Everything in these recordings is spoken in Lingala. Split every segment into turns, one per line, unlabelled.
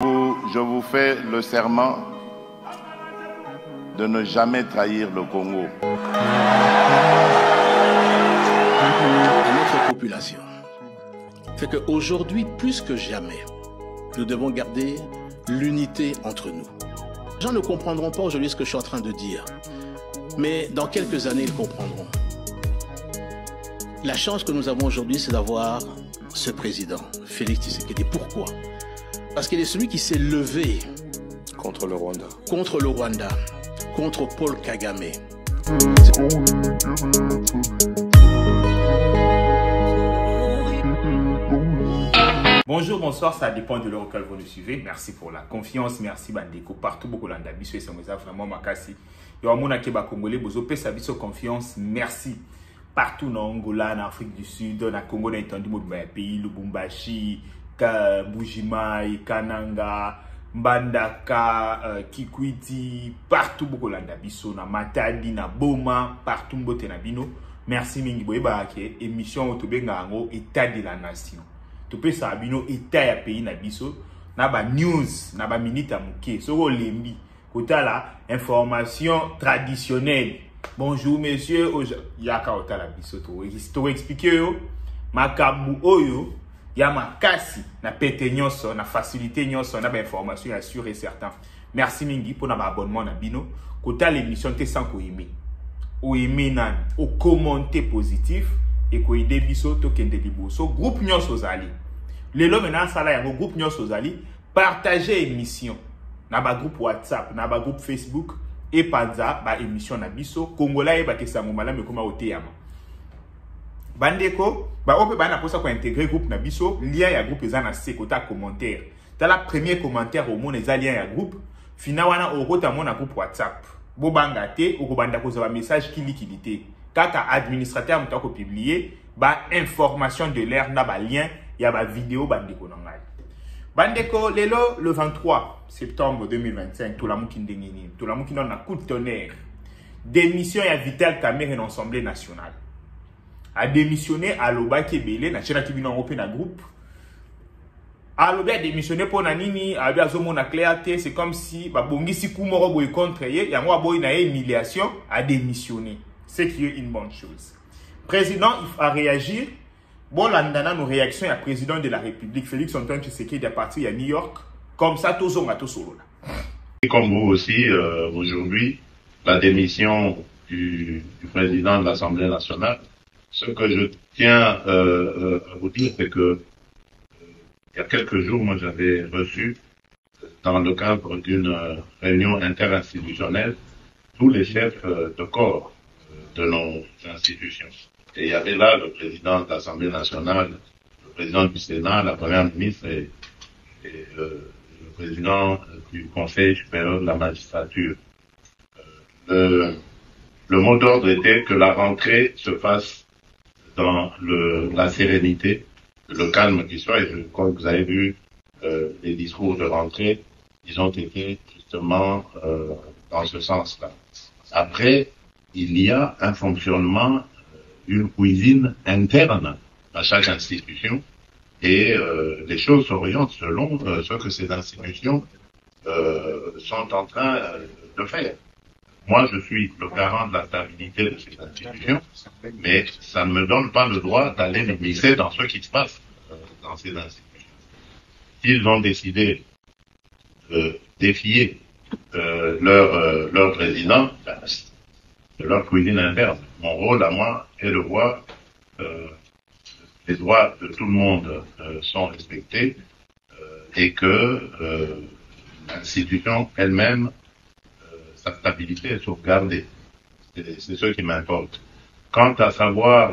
Je vous fais le serment de ne jamais trahir le Congo.
À notre population fait qu'aujourd'hui, plus que jamais, nous devons garder l'unité entre nous. Les gens ne comprendront pas aujourd'hui ce que je suis en train de dire, mais dans quelques années, ils comprendront. La chance que nous avons aujourd'hui, c'est d'avoir ce président, Félix Tshisekedi. Pourquoi? Parce qu'il est celui qui s'est levé
contre le Rwanda,
contre Paul Kagame.
Bonjour, bonsoir, ça dépend de l'heure auquel vous nous suivez. Merci pour la confiance, merci Bandeko. Partout, beaucoup d'Anda, biso et Samosa, vraiment, makasi. Yo amona keba Congolais, bozo pe sa biso confiance, merci. Partout dans Angola, en Afrique du Sud, dans Congo, dans étendu de pays, Lubumbashi, Bujimai, Kananga, Mbandaka, Kikwiti, partout beaucoup d'Anda, biso na Matadi, na Boma, partout mbote na bino. Merci mingi boyeba ke émission otobenga ngo état de la nation. Topé sa bino état ya pays na biso na ba news na ba minute amuke soko lembi kota la information traditionnelle. Bonjour messieurs, yaka otala biso to expliquer yo makabu oyo ya makasi na pete nyonso na facilité nyonso na ba information ya sûr et certain. Merci mingi pour na ba abonnement na bino kota l'émission te sans ko aimer. Ou aimer nan au commenter positif et ko ide biso to kende liboso groupe nyonso zali lelo maintenant sala ya groupe nyonso zali partager émission na ba groupe WhatsApp na ba groupe Facebook et panza ba émission na biso Congolais ba kesango malamu koma oteyama bandeko ba ope ba na posa ko intégrer groupe na biso lien ya groupe eza na se kota commentaire ta la premier commentaire au monde eza lien ya groupe fina wana okota mona groupe WhatsApp bobanga te okobanda kozaba message ki liquidité kaka administrateur mutako publier ba information de l'air na ba lien ya ba vidéo bandeko nangai bandeko lelo le 23 septembre 2025 tout la mukindengini tout la mukindo na coup de tonnerre démission ya Vital Kamerhe dans l'Assemblée nationale a démissionné à Lobaki Belé na chena tibino ngopé na groupe Alobi a démissionné pour Nanini, Alobi a zomo na clarté, c'est comme si Babongisi Kumoro boy contre ye, Yango boy na humiliation, a démissionné. C'est qui est une bonne chose. Président, il faut réagir. Bon, landana nos réactions à président de la République, Félix Antoine Tshisekedi est parti à New York. Comme ça, tout zonga tout solo là.
Et comme vous aussi, aujourd'hui, la démission du président de l'Assemblée nationale, ce que je tiens à vous dire, c'est que il y a quelques jours, moi, j'avais reçu, dans le cadre d'une réunion interinstitutionnelle, tous les chefs de corps de nos institutions. Et il y avait là le président de l'Assemblée nationale, le président du Sénat, la première ministre et le président du Conseil supérieur de la magistrature. Le mot d'ordre était que la rentrée se fasse dans la sérénité, le calme qui soit, et je crois que vous avez vu les discours de rentrée, ils ont été justement dans ce sens-là. Après, il y a un fonctionnement, une cuisine interne à chaque institution, et les choses s'orientent selon ce que ces institutions sont en train de faire. Moi, je suis le garant de la stabilité de ces institutions, mais ça ne me donne pas le droit d'aller me mixer dans ce qui se passe dans ces institutions. S'ils ont décidé de défier leur président, de leur cuisine interne, mon rôle à moi est de voir les droits de tout le monde sont respectés et que l'institution elle-même sa stabilité est sauvegardée. C'est ce qui m'importe. Quant à savoir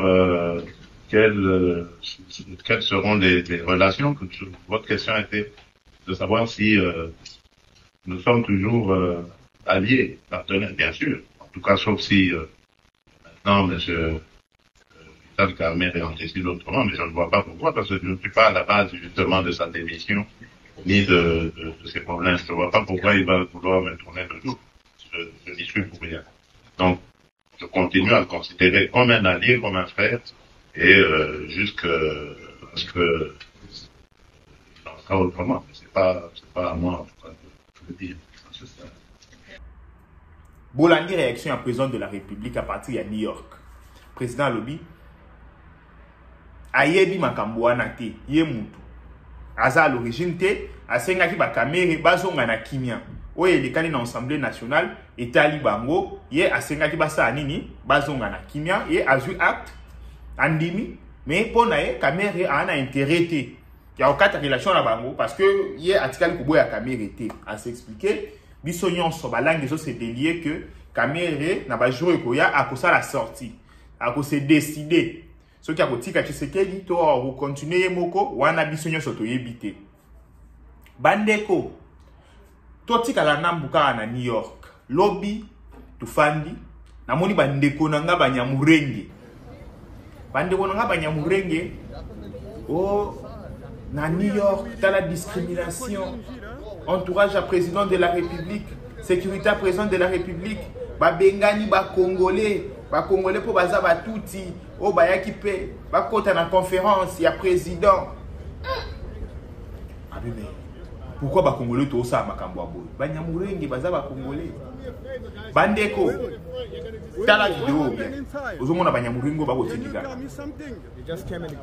quelles seront les relations, votre question était de savoir si nous sommes toujours alliés, partenaires, bien sûr. En tout cas, sauf si maintenant, M. Vital Kamerhe est décidé autrement, mais je ne vois pas pourquoi, parce que je ne suis pas à la base justement de sa démission, ni de ses problèmes. Je ne vois pas pourquoi il va vouloir me tourner le dos. Je n'y suis pour rien. Donc, je continue à le considérer comme un allié, comme un frère, et jusqu'à ce que il en sera autrement. pas à moi, en tout cas, de le dire.
Bolandi réaction à président de la République à partir de New York. Président Lobi, ayebi makamboana te, ye mutu. Aza à l'origine te, asenga ki ba kamere bazonga na kimia. Oye lekani na Assemblée nationale, etali bango, ye asenga ki basa anini, bazonga na kimia, ye azu acte, andimi, mais pona ye kamere ana intérêt te. Ya okata relation na bango, parce que ye atikali kubo ya kamere te. A s'expliquer, biso nyonso balangi zo se délier que kamere na ba jour ekoya akosa la sortie. Akose décider. Ce qui a kotika Tshisekedi to o continuer moko wana biso nyonso to yebite. Bandeko to tika la nambuka na New York. Lobby tufandi na moni bandeko nanga banyamurenge. Bandeko nanga banyamurenge oh na New York, t'as la discrimination. Entourage à président de la République, sécurité à président de la République, ba bengani ba congolais pour baza ba touti, o ba yakipe, ba kota na conférence, ya président. Ah mais pourquoi ba congolais to sa makambo aboy? Ba nyamurenge baza ba congolais. Bandeko. Tala vidéo bien. Ozomona ba nyamurengo ba kotikika.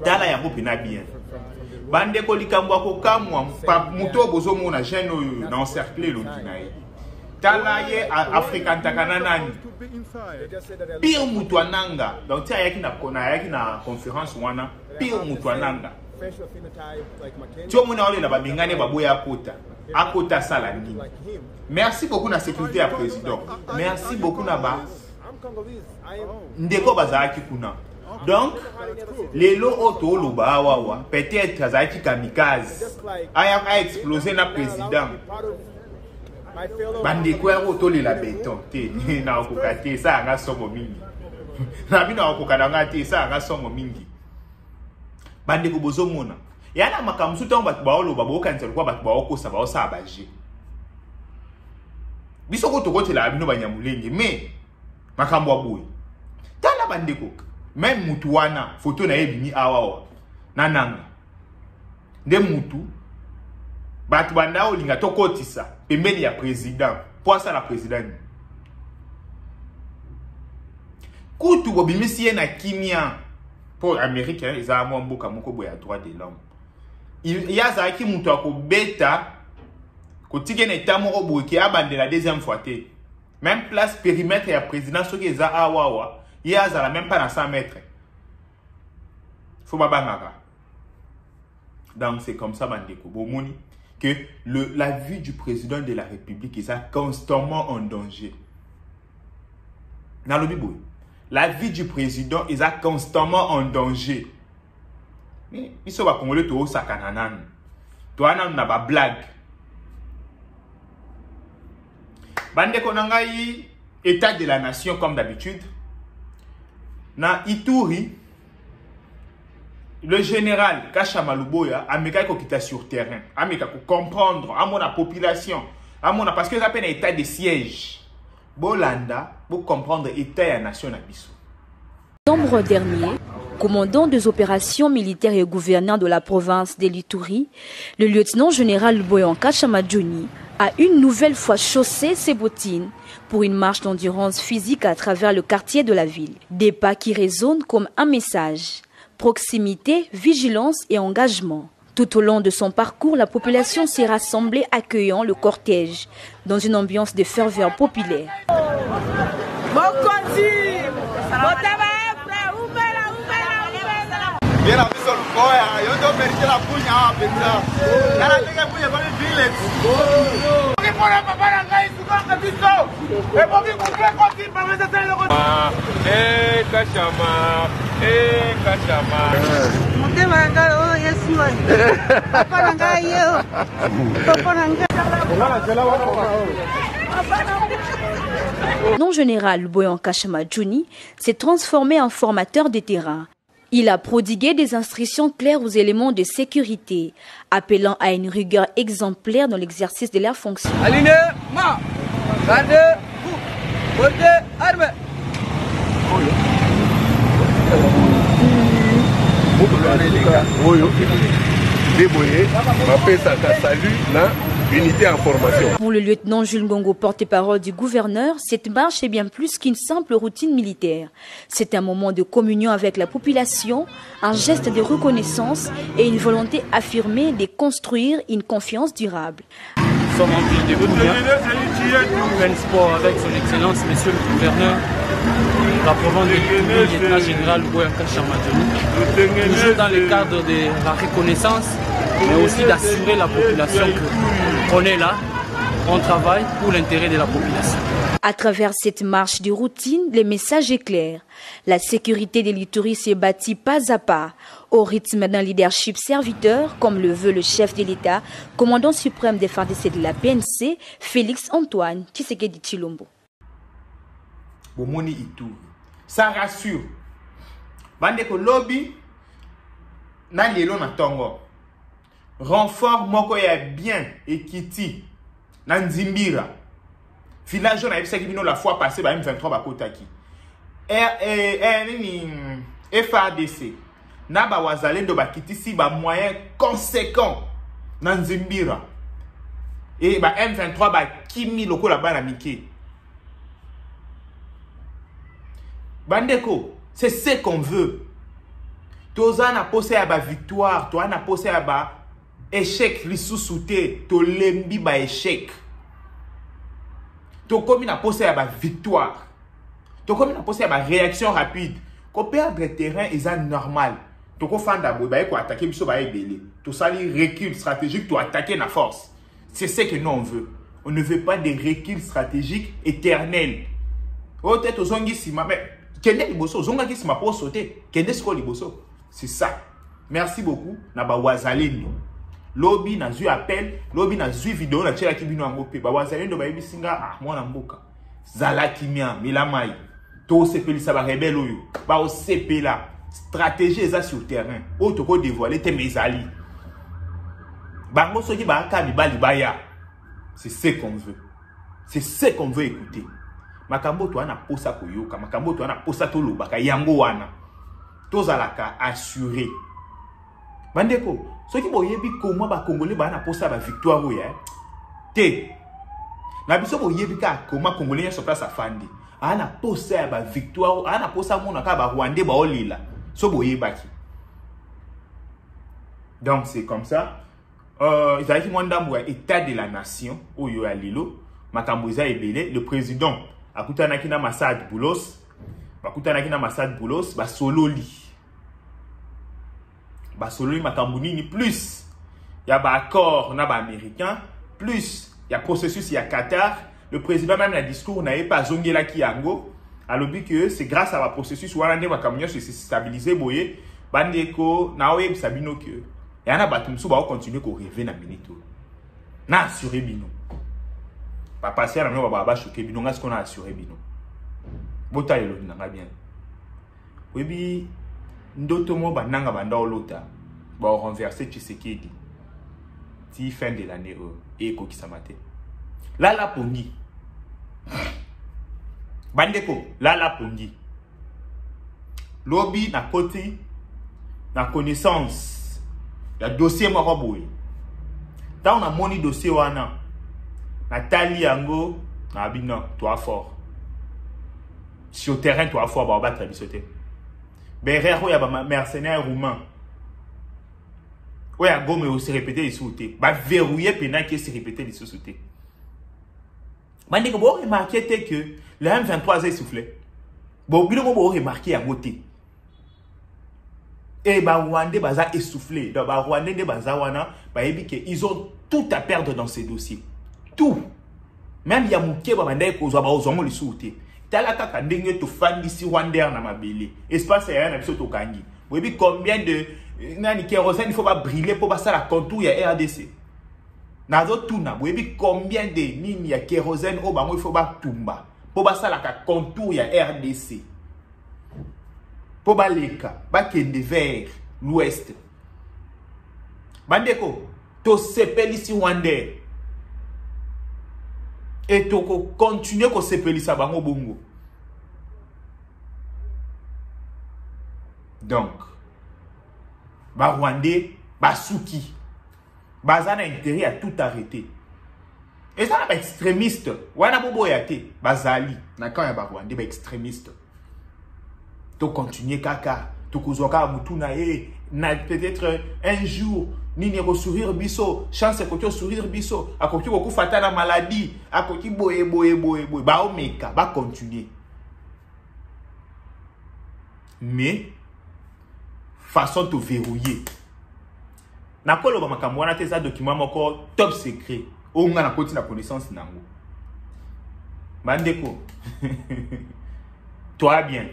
Tala ya bopi na bien. Bandeko likambo akokamwa pa muto bozomona jeune oyo na encercler l'okinae. Tala ye African takananani. Pire mutu ananga. Donc tia yaki na conférence wana. Pire mutu ananga. Tio mona ole na ba bingane baboya akota. Akota sala nini. Merci beaucoup na sécurité à président. Merci beaucoup na ba ndeko bazaki kuna. Donc les lots auto loba wawa peut-être azaki kamikaze. A explosé na président. Bandeko ya auto la béton te na okokate ça nga somo mingi. Na bina okokana ngati ça nga somo mingi. Bandeko bozomona. Yana makamsu to bat ba oloba bo kantsela kwa bat ba okosa ba osa abaje. Biso ko tokotela bino banyamulenge mais makambo aboyi. Tala bandeko même mutu wana photo na yebini awawa nananga. Nde mutu batu banda olinga tokotisa pembeni ya président. Pour ça la président. Kutu bobimisi na kimia pour américain ils a mboka moko boya droit de l'homme. Il y a zaki mutu akobeta kotike na état moko boye ki abande la deuxième fois té. Même place périmètre ya président soki eza awawa, il y a za la même pas dans 100 mètres. Faut ba bangaka. Donc c'est comme ça bandeko bomoni que la vie du président de la République est constamment en danger. Dans le Bible, la vie du président est constamment en danger. Mais ils sont pas congolais to sakananan. Toi nan na ba blague. Bande konangai état de la nation comme d'habitude. Na Ituri, le général Kachama Luboya a mis quelque sur terrain, a mis comprendre à mon population, à mon parce que ça appelle un état de siège. Bolanda pour comprendre l'état et la nation Nabiso.
En novembre dernier, commandant des opérations militaires et gouverneur de la province de l'Ituri, le lieutenant-général Luboya Kachama Johnny a une nouvelle fois chaussé ses bottines pour une marche d'endurance physique à travers le quartier de la ville. Des pas qui résonnent comme un message. Proximité, vigilance et engagement. Tout au long de son parcours, la population s'est rassemblée accueillant le cortège dans une ambiance de ferveur populaire. Non-général Luboya Kachama Johnny s'est transformé en formateur de terrain. Il a prodigué des instructions claires aux éléments de sécurité, appelant à une rigueur exemplaire dans l'exercice de leurs fonctions.
Alignement, gardez-vous, portez armes.
Deboye, m'appelle ça salut, là, unité en formation.
Pour le lieutenant Jules Ngongo, porte-parole du gouverneur, cette marche est bien plus qu'une simple routine militaire. C'est un moment de communion avec la population, un geste de reconnaissance et une volonté affirmée de construire une confiance durable.
Nous sommes en ville de Bounia, plein sport avec son excellence, monsieur le gouverneur, la province de l'Itourie, lieutenant général Boyanka Chamadjouni, toujours dans le cadre de la reconnaissance, mais aussi d'assurer la population qu'on est là, on travaille pour l'intérêt de la population.
À travers cette marche de routine, le message est clair. La sécurité de l'Itourie s'est bâtie pas à pas, au rythme d'un leadership serviteur, comme le veut le chef de l'État, commandant suprême des FARDC de la PNC, Félix Antoine Tshisekedi Tshilombo.
Bomoni Itourie, ça rassure. Bandeko lobby, na lelo na tongo. Renfort moko ya bien ekiti na Nzimbira. Village na ebisa kibino la fois passée ba M23 ba kotaki. FARDC na ba wazalendo ba kitisi ba moyens conséquents na Nzimbira. Et ba M23 ba kimi lokola bana mike. Bandeko, c'est ce qu'on veut. Toza na posé à ba victoire, toi na posé à ba échec lissousouté, to lembi ba échec. To komi na posé à ba victoire. To komi na posé à ba réaction rapide. Ko perdre terrain est normal. To ko fanda bo ba ko attaquer biso ba ebele. To sali recul stratégique, to attaquer na force. C'est ce que nous on veut. On ne veut pas des reculs stratégiques éternels. Oh tête aux zongi sima mais kende liboso zonga ki sima pour sauter. Kende sko liboso. C'est ça. Merci beaucoup na ba wazalendo. Lobby na zu appel, lobby na zu vidéo na tchela kibino ngope. Ba wazalendo ba yebisinga ah mwana mboka. Zala kimia milamai. To sepelisa ba rebelle oyo. Ba o sepela stratégie eza sur terrain. O to ko dévoiler te mezali. Bango soki ba ka mibali baya. C'est ce qu'on veut. C'est ce qu'on veut écouter. Makambo to ana posa koyoka, makambo to ana posa to lobaka yango wana. Tozalaka assuré. Bandeko, soki boyebi comment ba Congolais ba na posa ba victoire oya. Te. Na biso boyebi ka comment Congolais sur place afandi. Ana posa ba victoire, ana posa mona ka ba Rwandais ba olila. So boyebaki. Donc c'est comme ça. Ils avaient dit état de la nation oyo ya lilo makambo eza ebele le président akutanaki na Massad Boulos ba sololi makambo nini plus ya ba accord na ba américain plus ya processus ya Qatar le président même la discours na pas zongela ki yango alobi que c'est grâce à la processus wana nde makambo se stabiliser boye bandeko na oye sabino que et on a battu nous va continuer qu'on rêver na minute na assuré bino pas passer à la main va choquer bino est-ce qu'on a assuré bino bota yelo na bien webi ndoto mo bananga banda olota ba renverser Tshisekedi ti fin de l'année et ko kisamate la pongi bandeko la pongi lobby na côté na connaissance le dossier Moroboui. Tant on a moni dossier wana. Nathalie Yango, na abino, toi fort. Sur terrain, toi fort, bah battre bisoté. Berrero ya ba mercenaire roumain. Ouais, go mais aussi répéter les sous-té. Bah verrouiller pena qui se répéter les sous-té. Bande ko bo remarquer que le M23 a essoufflé. Bon, bilo bo remarquer à côté. Et bah Rwandais baza essoufflé. Donc bah Rwandais de baza wana bah ils ont tout à perdre dans ces dossiers. Tout. Même ya muke ba bandai ko zo ba ozomo lisouté. Tala kaka ndenge to fandi si Rwandais na mabele. Espace ya na biso to kangi. Webi combien de nani kérosène il faut pas brûler pour passer la contour ya RDC. Nazo tuna webi combien de nini ya kérosène o bango il faut pas tumba pour passer la contour ya RDC. Pour baleka, bakende vers l'ouest. Bandeko, to sepeli si Rwandais. Et to continuer ko sepeli sa bango bongo. Donc, ba Rwandais, ba souki. baza na intérêt à tout arrêter. Et ça ba extrémiste wana bobo yate bazali na quand ya ba Rwanda ba extrémiste. To continuer kaka to kuzoka mutuna na peut-être un jour ni ne sourire biso chance ko to sourire biso akoki ko fata na maladie akoki boye ba omeka ba continuer. Mais façon de verrouiller. Na kolo ba makambo wana te za document moko top secret. O nga na koti na connaissance nango. Bandeko. Toi bien.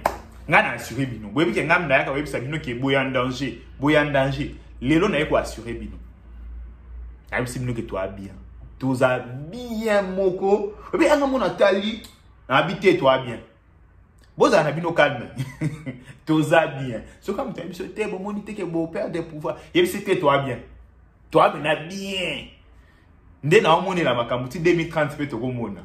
Nga na assurer bino. Boyebi ke ngam na yaka webisa bino ke boya en danger. Boya en danger. Lelo na yeko assurer bino. Na webisa bino ke toi bien. Toza bien moko. Obi anga mona tali. Na habiter toi bien. Boza na bino calme. Toza bien. So comme tu as dit, te bon monité que beau père des pouvoirs. Et c'était toi bien. Toi bien bien. Nde na omoni la makambu ti 2030 pe to komona.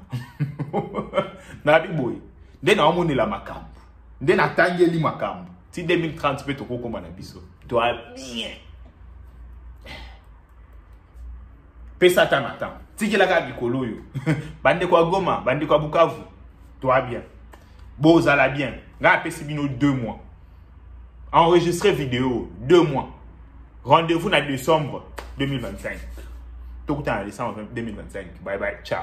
Na biboy. Nde na omoni la makambu. Nde na tangeli makambu ti 2030 pe to kokoma na biso. Toi bien. Pesa tanata. Tikila ka bikolo yo. Bande kwa Goma, bande kwa Bukavu. Toi bien. Bozala bien. Nga pesi bino 2 mois. Enregistrer vidéo 2 mois. Rendez-vous en décembre 2025. Tout le temps en décembre 2025. Bye bye. Ciao.